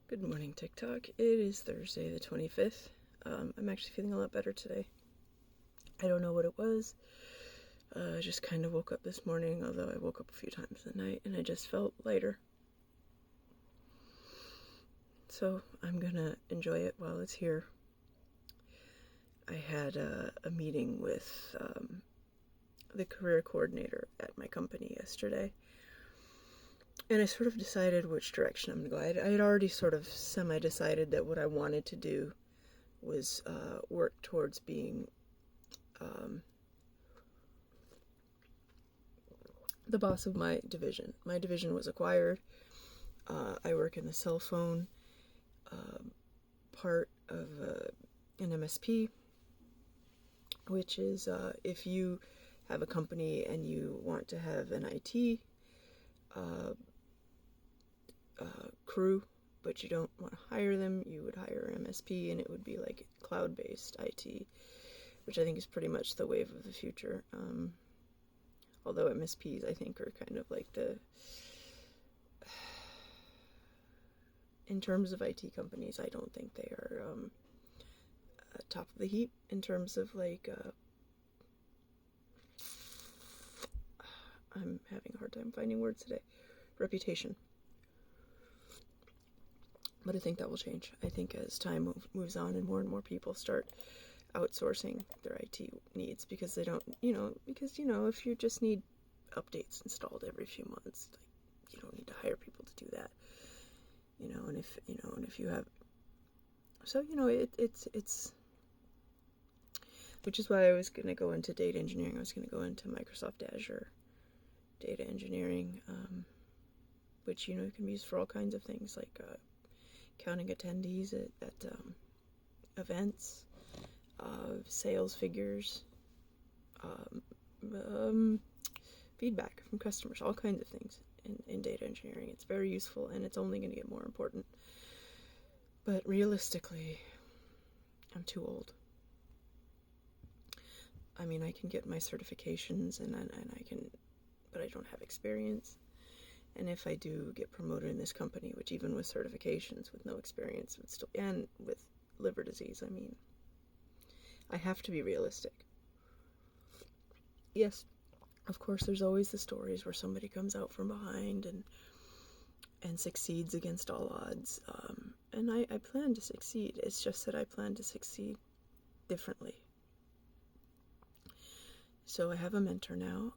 Good morning, TikTok. It is Thursday the 25th. I'm actually feeling a lot better today. I don't know what it was. I just kind of woke up this morning, although I woke up a few times at night, and I just felt lighter. So I'm gonna enjoy it while it's here. I had a meeting with the career coordinator at my company yesterday, and I sort of decided which direction I'm going to go. I had already sort of semi-decided that what I wanted to do was work towards being the boss of my division. My division was acquired. I work in the cell phone part of an MSP, which is if you have a company and you want to have an IT crew, but you don't want to hire them, you would hire an MSP, and it would be like cloud-based IT, which I think is pretty much the wave of the future. Although MSPs, I think, are kind of like in terms of IT companies, I don't think they are top of the heap in terms of like, I'm having a hard time finding words today, reputation. But I think that will change. I think as time moves on and more people start outsourcing their IT needs, because they don't, if you just need updates installed every few months, like, you don't need to hire people to do that, and if you have, so, it's, which is why I was going to go into data engineering. I was going to go into Microsoft Azure data engineering, which, can be used for all kinds of things, like counting attendees at events, sales figures, feedback from customers, all kinds of things in data engineering. It's very useful, and it's only going to get more important. But realistically, I'm too old. I mean, I can get my certifications, and I can, but I don't have experience. And if I do get promoted in this company, which even with certifications, with no experience, would still, and with liver disease, I mean, I have to be realistic. Yes, of course, there's always the stories where somebody comes out from behind and succeeds against all odds. And I plan to succeed. It's just that I plan to succeed differently. So I have a mentor now.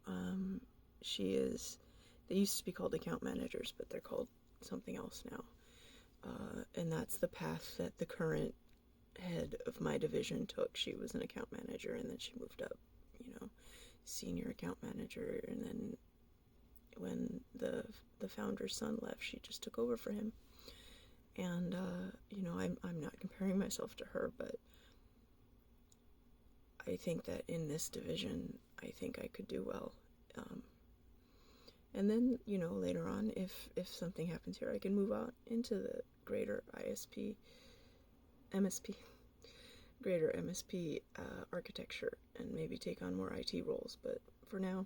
They used to be called account managers, but they're called something else now. And that's the path that the current head of my division took. She was an account manager, and then she moved up, senior account manager, and then when the founder's son left, she just took over for him. And I'm not comparing myself to her, but I think that in this division, I think I could do well. And then, later on, if something happens here, I can move out into the greater greater MSP architecture, and maybe take on more IT roles. But for now,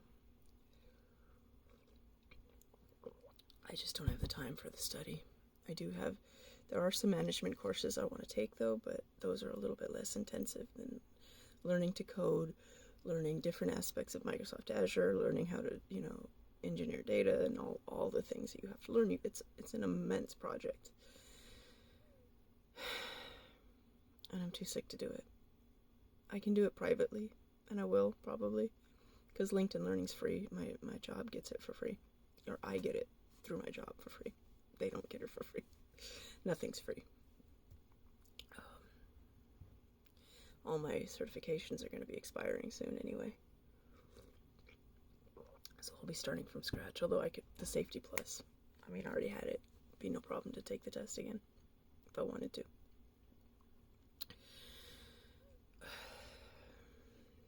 I just don't have the time for the study. There are some management courses I want to take, though, but those are a little bit less intensive than learning to code, learning different aspects of Microsoft Azure, learning how to, engineer data, and all the things that you have to learn. It's an immense project. And I'm too sick to do it. I can do it privately, and I will, probably, because LinkedIn Learning's free. My job gets it for free. Or I get it through my job for free. They don't get it for free. Nothing's free. All my certifications are going to be expiring soon anyway. So I'll be starting from scratch, although the Safety Plus, I already had it. It'd be no problem to take the test again, if I wanted to.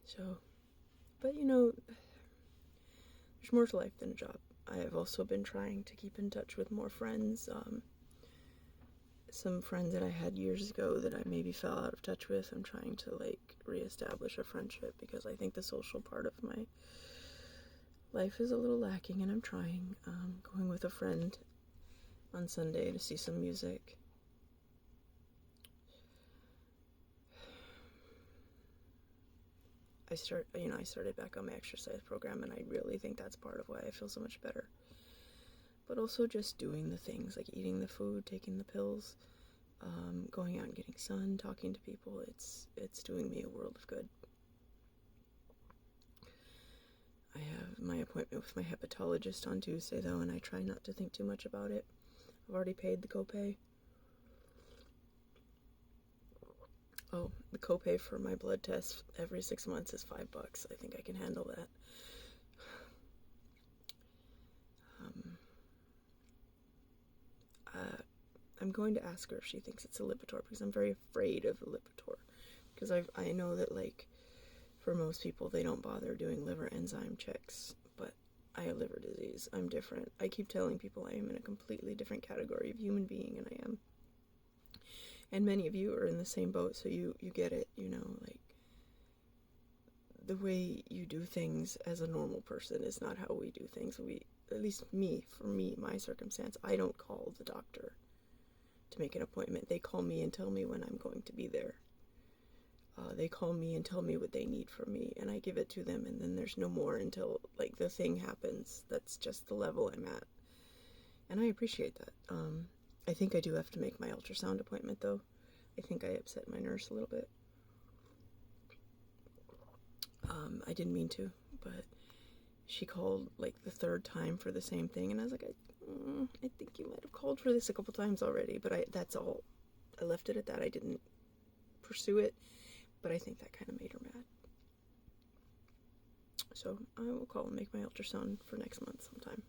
So, but there's more to life than a job. I have also been trying to keep in touch with more friends. Some friends that I had years ago that I maybe fell out of touch with, I'm trying to reestablish a friendship, because I think the social part of my life is a little lacking, and I'm trying. Going with a friend on Sunday to see some music. I started back on my exercise program, and I really think that's part of why I feel so much better. But also just doing the things like eating the food, taking the pills, going out and getting sun, talking to people. It's doing me a world of good. I have my appointment with my hepatologist on Tuesday, though, and I try not to think too much about it. I've already paid the copay. Oh, the copay for my blood test every 6 months is $5. I think I can handle that. I'm going to ask her if she thinks it's a Lipitor, because I'm very afraid of the Lipitor. Because I know that, like, for most people, they don't bother doing liver enzyme checks, but I have liver disease. I'm different. I keep telling people I am in a completely different category of human being, and I am. And many of you are in the same boat, so you get it, like, the way you do things as a normal person is not how we do things. At least for me, my circumstance, I don't call the doctor to make an appointment. They call me and tell me when I'm going to be there. They call me and tell me what they need from me, and I give it to them, and then there's no more until, like, the thing happens. That's just the level I'm at. And I appreciate that. I think I do have to make my ultrasound appointment, though. I think I upset my nurse a little bit. I didn't mean to, but she called, like, the third time for the same thing, and I was like, I think you might have called for this a couple times already, but that's all. I left it at that. I didn't pursue it, but I think that kind of made her mad. So I will call and make my ultrasound for next month sometime.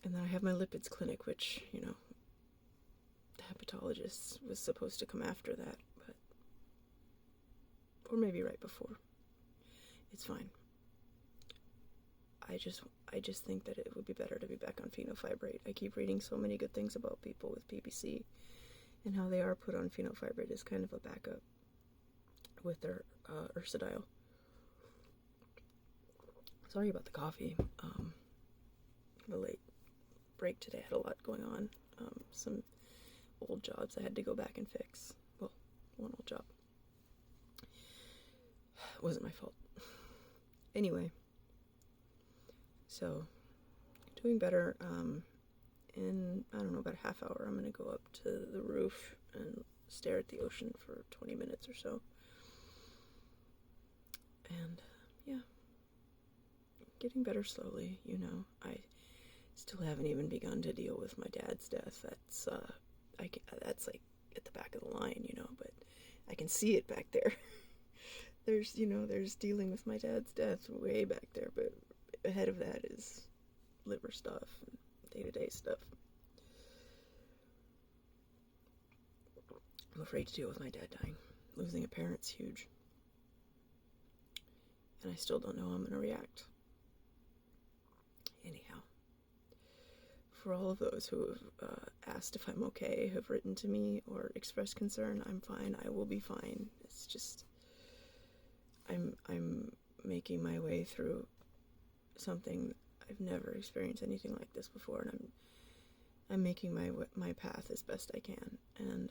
And then I have my lipids clinic, which, the hepatologist was supposed to come after that, or maybe right before. It's fine. I just think that it would be better to be back on fenofibrate. I keep reading so many good things about people with PBC and how they are put on fenofibrate as kind of a backup with their Ursodiol. Sorry about the coffee. The late break today had a lot going on. Some old jobs I had to go back and fix. Well, one old job. It wasn't my fault. Anyway. So, doing better. In, I don't know, about a half hour, I'm going to go up to the roof and stare at the ocean for 20 minutes or so. And, yeah. Getting better slowly, I still haven't even begun to deal with my dad's death. That's, that's like at the back of the line, but I can see it back there. There's dealing with my dad's death way back there, but ahead of that is liver stuff and day-to-day stuff. I'm afraid to deal with my dad dying. Losing a parent's huge. And I still don't know how I'm going to react. Anyhow, for all of those who have asked if I'm okay, have written to me, or expressed concern, I'm fine. I will be fine. It's just, I'm making my way through something. I've never experienced anything like this before, and I'm making my path as best I can, and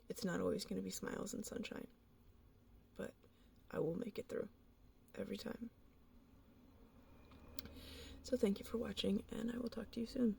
it's not always going to be smiles and sunshine, but I will make it through every time. So thank you for watching, and I will talk to you soon.